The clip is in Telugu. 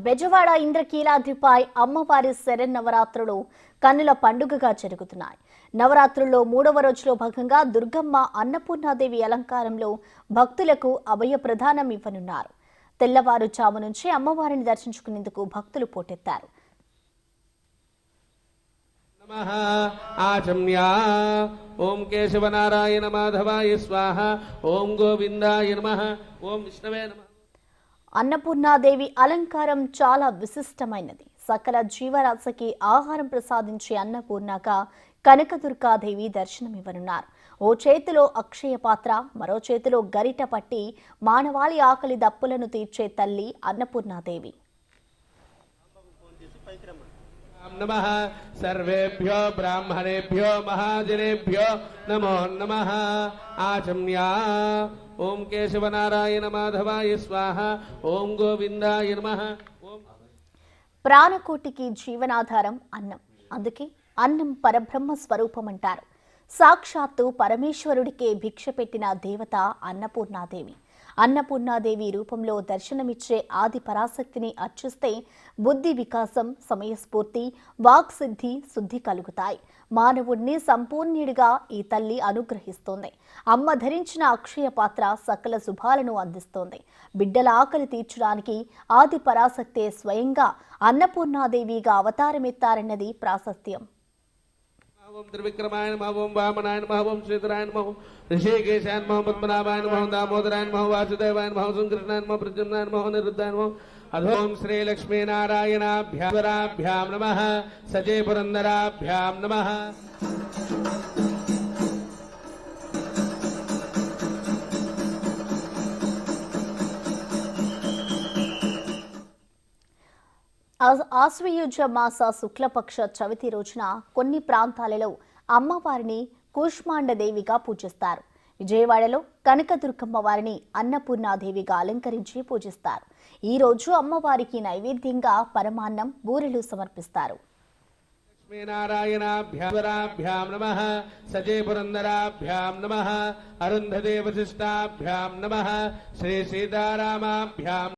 బెజవాడ ఇంద్రకీలాద్రిపై అమ్మవారి శరన్నవరాత్రులు కన్నుల పండుగగా జరుగుతున్నాయి. నవరాత్రుల్లో 3వ రోజులో భాగంగా దుర్గమ్మ అన్నపూర్ణాదేవి అలంకారంలో భక్తులకు అభయ ప్రదానం ఇవ్వనున్నారు. తెల్లవారుజాము నుంచి అమ్మవారిని దర్శించుకునేందుకు భక్తులు పోటెత్తారు. ఓం కేశవనారాయణ మాధవాయ స్వాహ, ఓం గోవిందాయ నమః, ఓం విష్ణవే నమః. అన్నపూర్ణాదేవి అలంకారం చాలా విశిష్టమైనది. సకల జీవరాశికి ఆహారం ప్రసాదించే అన్నపూర్ణగా కనకదుర్గాదేవి దర్శనమివ్వనున్నారు. ఓ చేతిలో అక్షయ పాత్ర, మరో చేతిలో గరిట పట్టి మానవాళి ఆకలి దప్పులను తీర్చే తల్లి అన్నపూర్ణాదేవి. నమః సర్వేభ్యో బ్రాహ్మణేభ్యో మహాజనేభ్యో నమో నమః. ఆచమ్యా ఓం కేశవనారాయణ మాధవాయ స్వాహ, ఓం గోవిందాయ నమః. ప్రాణకోటికి జీవనాధారం అన్నం. అందుకే అన్నం పరబ్రహ్మ స్వరూపం అంటారు. సాక్షాత్తు పరమేశ్వరుడికే భిక్ష పెట్టిన దేవత అన్నపూర్ణాదేవి. అన్నపూర్ణాదేవి రూపంలో దర్శనమిచ్చే ఆది పరాశక్తిని అర్చిస్తే బుద్ధి వికాసం, సమయస్ఫూర్తి, వాక్సిద్ధి, శుద్ధి కలుగుతాయి. మానవుణ్ణి సంపూర్ణుడిగా ఈ తల్లి అనుగ్రహిస్తోంది. అమ్మ ధరించిన అక్షయ పాత్ర సకల శుభాలను అందిస్తోంది. బిడ్డల ఆకలి తీర్చడానికి ఆది పరాశక్తే స్వయంగా అన్నపూర్ణాదేవిగా అవతారమెత్తారన్నది ప్రాశస్త్యం. ఓం త్రివిక్రమాయ నమః, ఓం వామనాయ నమః, ఓం శ్రీధరాయ నమః, ఋషికేశాయ నమః, పద్మనాభాయ నమః, దామోదరాయ నమః, వాసుదేవాయ నమః, సంకృష్ణాయ నమః, ప్రద్యుమ్నాయ నమః, నిరుద్ధాయ నమః. అధోం శ్రీ లక్ష్మీనారాయణాభ్యాం నమః, సజే పురందరాభ్యాం నమః. ఆశ్వయుజ మాస శుక్లపక్ష చవితి రోజున కొన్ని ప్రాంతాలలో అమ్మవారిని కూష్మాండదేవిగా పూజిస్తారు. విజయవాడలో కనకదుర్గమ్మ వారిని అన్నపూర్ణాదేవిగా అలంకరించి పూజిస్తారు. ఈ రోజు అమ్మవారికి నైవేద్యంగా పరమాన్నం, బూరెలు సమర్పిస్తారు. లక్ష్మీనారాయణాభ్యాం నమః, సజే పురందరాభ్యాం నమః, అరుంధదే వశిష్టాభ్యాం నమః, శ్రీ సీతారామాభ్యాం